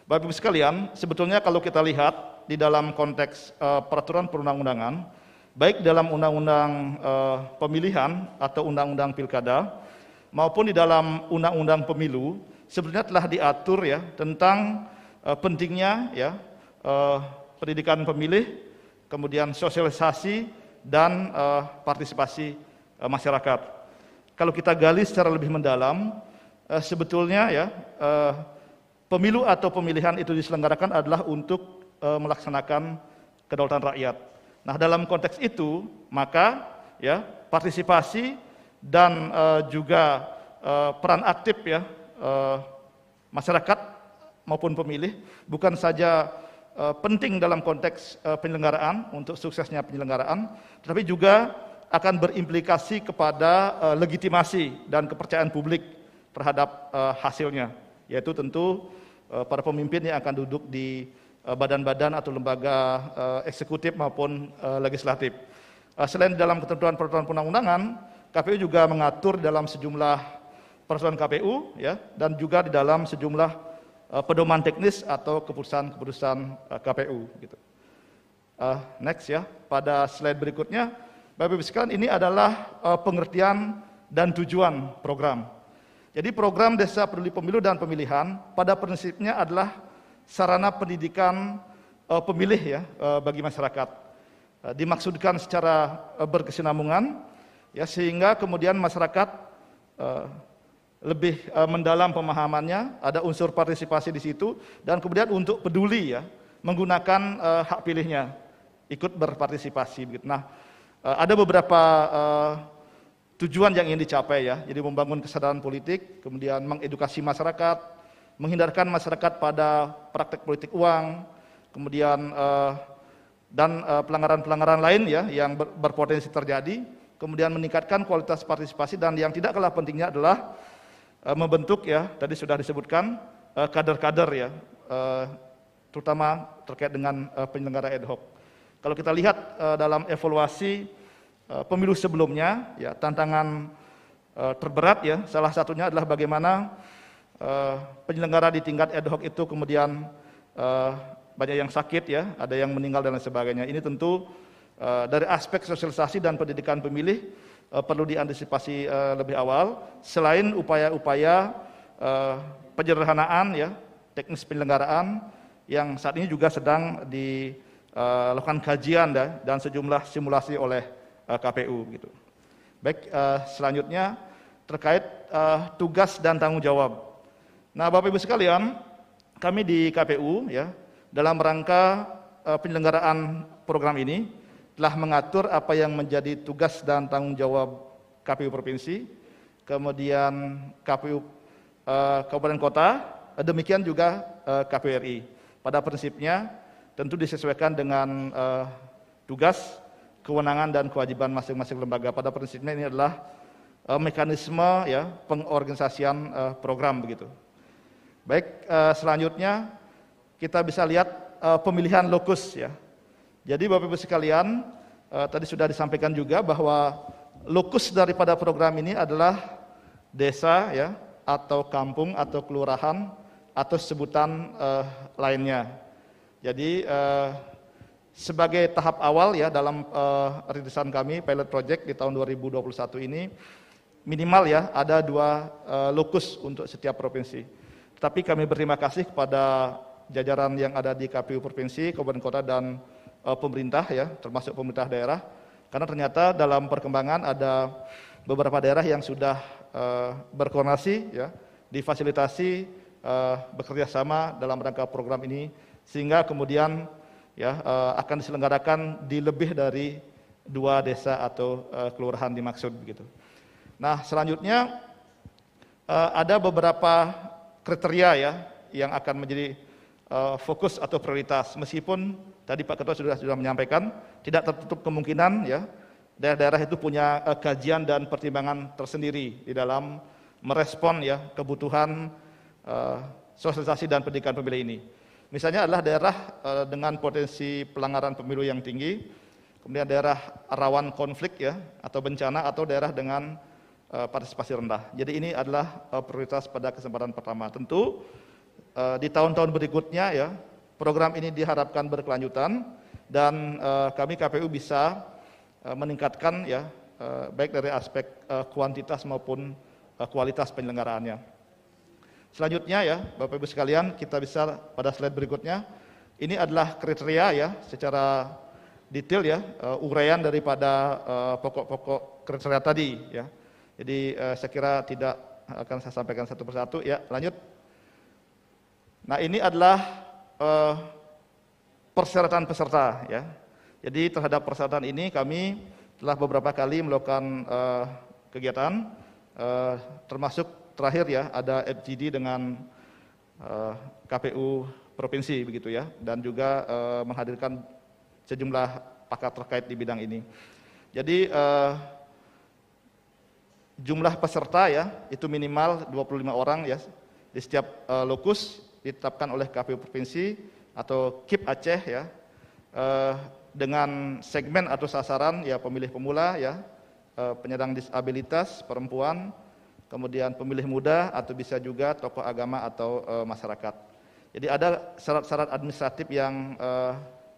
Bapak Ibu sekalian, sebetulnya kalau kita lihat di dalam konteks peraturan perundang-undangan, baik dalam undang-undang pemilihan atau undang-undang pilkada, maupun di dalam undang-undang pemilu, sebetulnya telah diatur ya tentang pentingnya ya pendidikan pemilih, kemudian sosialisasi dan partisipasi masyarakat. Kalau kita gali secara lebih mendalam, sebetulnya ya pemilu atau pemilihan itu diselenggarakan adalah untuk melaksanakan kedaulatan rakyat. Nah, dalam konteks itu, maka ya partisipasi dan juga peran aktif ya masyarakat maupun pemilih bukan saja penting dalam konteks penyelenggaraan untuk suksesnya penyelenggaraan, tetapi juga akan berimplikasi kepada legitimasi dan kepercayaan publik terhadap hasilnya, yaitu tentu para pemimpin yang akan duduk di badan-badan atau lembaga eksekutif maupun legislatif. Selain dalam ketentuan peraturan perundang-undangan, KPU juga mengatur dalam sejumlah peraturan KPU ya, dan juga di dalam sejumlah pedoman teknis atau keputusan-keputusan KPU gitu. Next ya, pada slide berikutnya, Bapak Ibu sekalian, ini adalah pengertian dan tujuan program. Jadi program Desa Peduli Pemilu dan Pemilihan pada prinsipnya adalah sarana pendidikan pemilih ya bagi masyarakat. Dimaksudkan secara berkesinambungan ya, sehingga kemudian masyarakat lebih mendalam pemahamannya, ada unsur partisipasi di situ, dan kemudian untuk peduli ya menggunakan hak pilihnya, ikut berpartisipasi begitu. Nah, ada beberapa tujuan yang ingin dicapai ya, jadi membangun kesadaran politik, kemudian mengedukasi masyarakat, menghindarkan masyarakat pada praktek politik uang, kemudian dan pelanggaran-pelanggaran lain ya yang berpotensi terjadi, kemudian meningkatkan kualitas partisipasi, dan yang tidak kalah pentingnya adalah membentuk ya, tadi sudah disebutkan kader-kader ya, terutama terkait dengan penyelenggara ad hoc. Kalau kita lihat dalam evaluasi pemilu sebelumnya, ya tantangan terberat ya, salah satunya adalah bagaimana penyelenggara di tingkat ad hoc itu kemudian banyak yang sakit ya, ada yang meninggal dan lain sebagainya. Ini tentu dari aspek sosialisasi dan pendidikan pemilih perlu diantisipasi lebih awal. Selain upaya-upaya penyederhanaan ya, teknis penyelenggaraan yang saat ini juga sedang dilakukan kajian dan sejumlah simulasi oleh KPU gitu. Baik, selanjutnya terkait tugas dan tanggung jawab. Nah, Bapak Ibu sekalian, kami di KPU ya dalam rangka penyelenggaraan program ini telah mengatur apa yang menjadi tugas dan tanggung jawab KPU provinsi, kemudian KPU kabupaten kota, demikian juga KPU RI. Pada prinsipnya tentu disesuaikan dengan tugas, kewenangan dan kewajiban masing-masing lembaga. Pada prinsipnya ini adalah mekanisme ya pengorganisasian program begitu. Baik, selanjutnya kita bisa lihat pemilihan lokus ya. Jadi Bapak Ibu sekalian, tadi sudah disampaikan juga bahwa lokus daripada program ini adalah desa ya, atau kampung atau kelurahan atau sebutan lainnya. Jadi sebagai tahap awal ya dalam rintisan kami pilot project di tahun 2021 ini minimal ya ada 2 lokus untuk setiap provinsi. Tapi kami berterima kasih kepada jajaran yang ada di KPU provinsi, kabupaten kota dan pemerintah ya, termasuk pemerintah daerah, karena ternyata dalam perkembangan ada beberapa daerah yang sudah berkoordinasi ya, difasilitasi bekerja sama dalam rangka program ini, sehingga kemudian ya akan diselenggarakan di lebih dari 2 desa atau kelurahan dimaksud begitu. Nah, selanjutnya ada beberapa kriteria ya yang akan menjadi fokus atau prioritas, meskipun tadi Pak Ketua sudah menyampaikan tidak tertutup kemungkinan ya daerah-daerah itu punya kajian dan pertimbangan tersendiri di dalam merespon ya kebutuhan sosialisasi dan pendidikan pemilih ini. Misalnya adalah daerah dengan potensi pelanggaran pemilu yang tinggi, kemudian daerah rawan konflik ya atau bencana, atau daerah dengan partisipasi rendah. Jadi ini adalah prioritas pada kesempatan pertama. Tentu di tahun-tahun berikutnya ya, program ini diharapkan berkelanjutan dan kami KPU bisa meningkatkan ya, baik dari aspek kuantitas maupun kualitas penyelenggaraannya. Selanjutnya ya, Bapak Ibu sekalian, kita bisa pada slide berikutnya. Ini adalah kriteria ya, secara detail ya, uraian daripada pokok-pokok kriteria tadi ya. Jadi saya kira tidak akan saya sampaikan satu persatu ya. Lanjut. Nah, ini adalah persyaratan peserta ya. Jadi terhadap persyaratan ini kami telah beberapa kali melakukan kegiatan, termasuk terakhir ya, ada FGD dengan KPU provinsi begitu ya, dan juga menghadirkan sejumlah pakar terkait di bidang ini. Jadi jumlah peserta ya itu minimal 25 orang ya di setiap lokus ditetapkan oleh KPU provinsi atau KIP Aceh ya, dengan segmen atau sasaran ya pemilih pemula ya, penyandang disabilitas, perempuan, kemudian pemilih muda atau bisa juga tokoh agama atau masyarakat. Jadi ada syarat-syarat administratif yang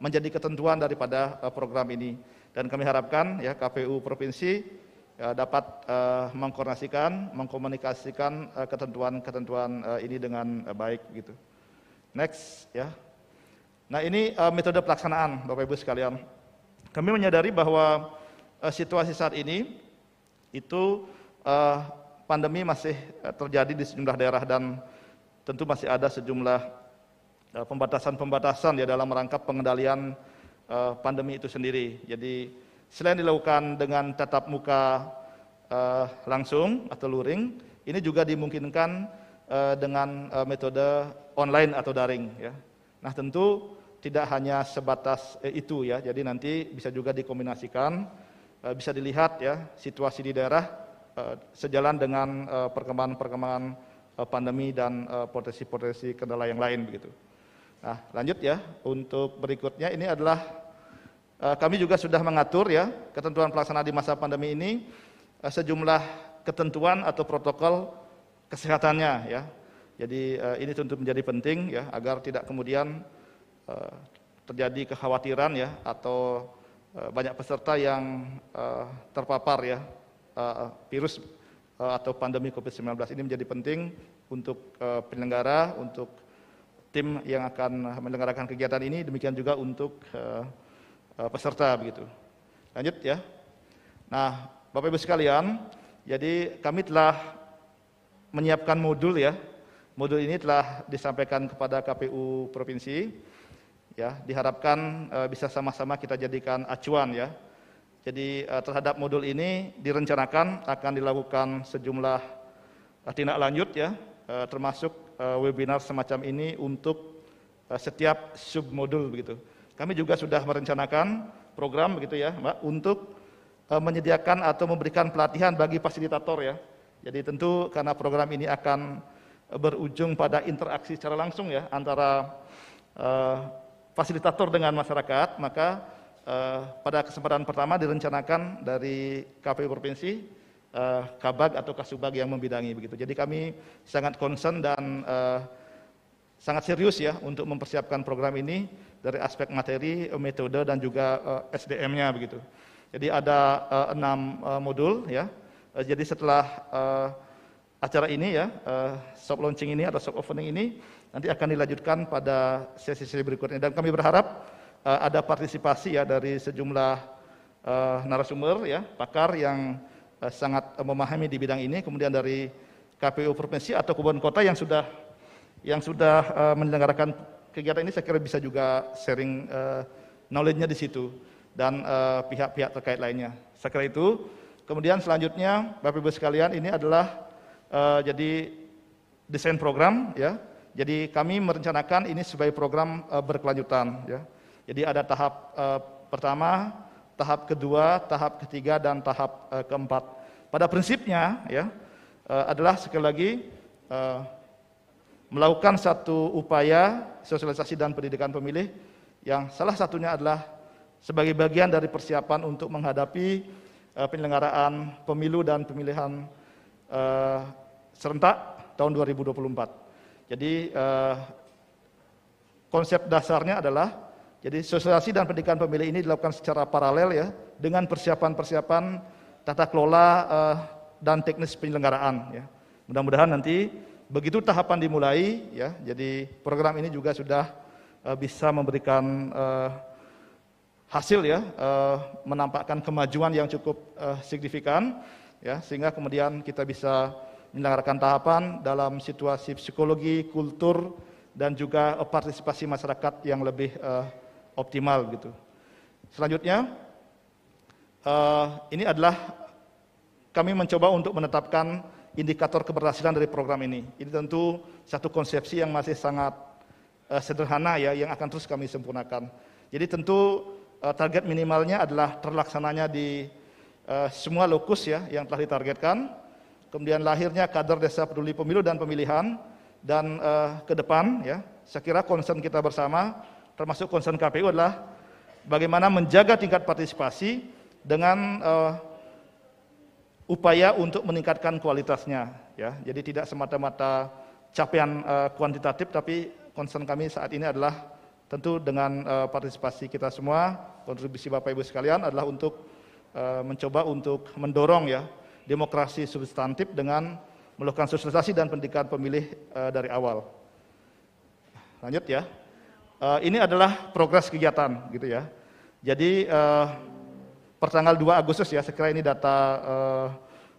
menjadi ketentuan daripada program ini, dan kami harapkan ya KPU provinsi ya, dapat mengkomunikasikan ketentuan-ketentuan ini dengan baik gitu. Next ya. Nah, ini metode pelaksanaan Bapak Ibu sekalian. Kami menyadari bahwa situasi saat ini itu pandemi masih terjadi di sejumlah daerah dan tentu masih ada sejumlah pembatasan-pembatasan ya dalam rangka pengendalian pandemi itu sendiri. Jadi selain dilakukan dengan tatap muka langsung atau luring, ini juga dimungkinkan dengan metode online atau daring ya. Nah, tentu tidak hanya sebatas itu ya. Jadi nanti bisa juga dikombinasikan, bisa dilihat ya situasi di daerah sejalan dengan perkembangan pandemi dan potensi-potensi kendala yang lain begitu. Nah, lanjut ya. Untuk berikutnya ini adalah kami juga sudah mengatur ya ketentuan pelaksanaan di masa pandemi ini, sejumlah ketentuan atau protokol kesehatannya ya. Jadi ini tentu menjadi penting ya agar tidak kemudian terjadi kekhawatiran ya atau banyak peserta yang terpapar ya virus atau pandemi COVID-19. Ini menjadi penting untuk penyelenggara, untuk tim yang akan menyelenggarakan kegiatan ini, demikian juga untuk peserta begitu. Lanjut ya. Nah, Bapak Ibu sekalian, jadi kami telah menyiapkan modul ya. Modul ini telah disampaikan kepada KPU provinsi. Ya, diharapkan bisa sama-sama kita jadikan acuan ya. Jadi terhadap modul ini direncanakan akan dilakukan sejumlah tindak lanjut ya, termasuk webinar semacam ini untuk setiap submodul begitu. Kami juga sudah merencanakan program begitu ya, Mbak, untuk menyediakan atau memberikan pelatihan bagi fasilitator ya. Jadi tentu karena program ini akan berujung pada interaksi secara langsung ya antara fasilitator dengan masyarakat, maka pada kesempatan pertama direncanakan dari KPU provinsi, Kabag atau Kasubag yang membidangi begitu. Jadi kami sangat concern dan sangat serius ya untuk mempersiapkan program ini dari aspek materi, metode dan juga SDM-nya begitu. Jadi ada 6 modul ya. Jadi setelah acara ini ya, soft launching ini atau soft opening ini nanti akan dilanjutkan pada sesi-sesi berikutnya, dan kami berharap ada partisipasi ya dari sejumlah narasumber ya, pakar yang sangat memahami di bidang ini, kemudian dari KPU provinsi atau kabupaten kota yang sudah menyelenggarakan kegiatan ini, saya kira bisa juga sharing knowledge-nya di situ dan pihak-pihak terkait lainnya. Saya kira itu. Kemudian selanjutnya Bapak Ibu sekalian, ini adalah jadi desain program ya. Jadi kami merencanakan ini sebagai program berkelanjutan ya. Jadi ada tahap pertama, tahap kedua, tahap ketiga dan tahap keempat. Pada prinsipnya ya adalah sekali lagi melakukan satu upaya sosialisasi dan pendidikan pemilih yang salah satunya adalah sebagai bagian dari persiapan untuk menghadapi penyelenggaraan pemilu dan pemilihan serentak tahun 2024. Jadi konsep dasarnya adalah jadi sosialisasi dan pendidikan pemilih ini dilakukan secara paralel ya dengan persiapan-persiapan tata kelola dan teknis penyelenggaraan ya. Mudah-mudahan nanti begitu tahapan dimulai ya, jadi program ini juga sudah bisa memberikan hasil ya, menampakkan kemajuan yang cukup signifikan ya, sehingga kemudian kita bisa menyelenggarakan tahapan dalam situasi psikologi, kultur dan juga partisipasi masyarakat yang lebih optimal gitu. Selanjutnya ini adalah kami mencoba untuk menetapkan indikator keberhasilan dari program ini. Ini tentu satu konsepsi yang masih sangat sederhana ya, yang akan terus kami sempurnakan. Jadi tentu target minimalnya adalah terlaksananya di semua lokus ya yang telah ditargetkan. Kemudian lahirnya kader desa peduli pemilu dan pemilihan, dan ke depan ya, saya kira concern kita bersama, termasuk concern KPU adalah bagaimana menjaga tingkat partisipasi dengan upaya untuk meningkatkan kualitasnya ya. Jadi tidak semata-mata capaian kuantitatif, tapi concern kami saat ini adalah tentu dengan partisipasi kita semua, kontribusi Bapak Ibu sekalian adalah untuk mencoba untuk mendorong ya demokrasi substantif dengan melakukan sosialisasi dan pendidikan pemilih dari awal. Lanjut ya. Ini adalah progres kegiatan gitu ya. Jadi pertanggal 2 Agustus ya, saya kira ini data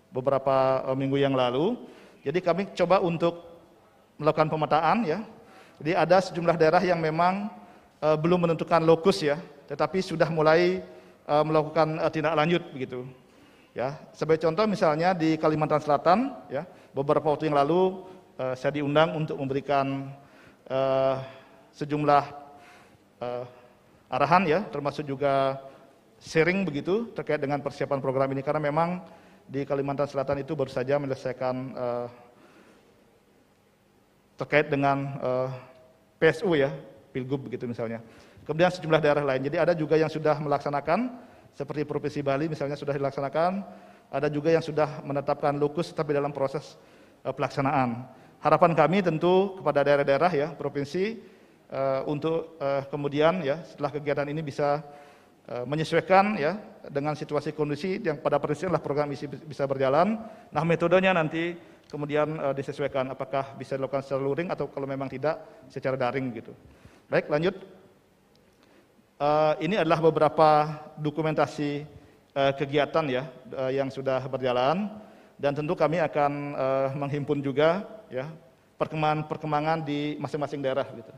beberapa minggu yang lalu. Jadi kami coba untuk melakukan pemetaan ya. Jadi ada sejumlah daerah yang memang belum menentukan lokus ya, tetapi sudah mulai melakukan tindak lanjut begitu. Ya, sebagai contoh misalnya di Kalimantan Selatan ya, beberapa waktu yang lalu saya diundang untuk memberikan sejumlah arahan ya, termasuk juga sharing begitu terkait dengan persiapan program ini, karena memang di Kalimantan Selatan itu baru saja menyelesaikan terkait dengan PSU ya, Pilgub begitu misalnya. Kemudian sejumlah daerah lain. Jadi ada juga yang sudah melaksanakan, seperti Provinsi Bali misalnya sudah dilaksanakan, ada juga yang sudah menetapkan lokus tapi dalam proses pelaksanaan. Harapan kami tentu kepada daerah-daerah ya, provinsi untuk kemudian ya setelah kegiatan ini bisa menyesuaikan ya dengan situasi kondisi yang pada prinsipnya adalah program isi bisa berjalan. Nah, metodenya nanti kemudian disesuaikan, apakah bisa dilakukan secara luring atau kalau memang tidak secara daring gitu. Baik, lanjut. Ini adalah beberapa dokumentasi kegiatan ya yang sudah berjalan, dan tentu kami akan menghimpun juga ya perkembangan di masing-masing daerah gitu.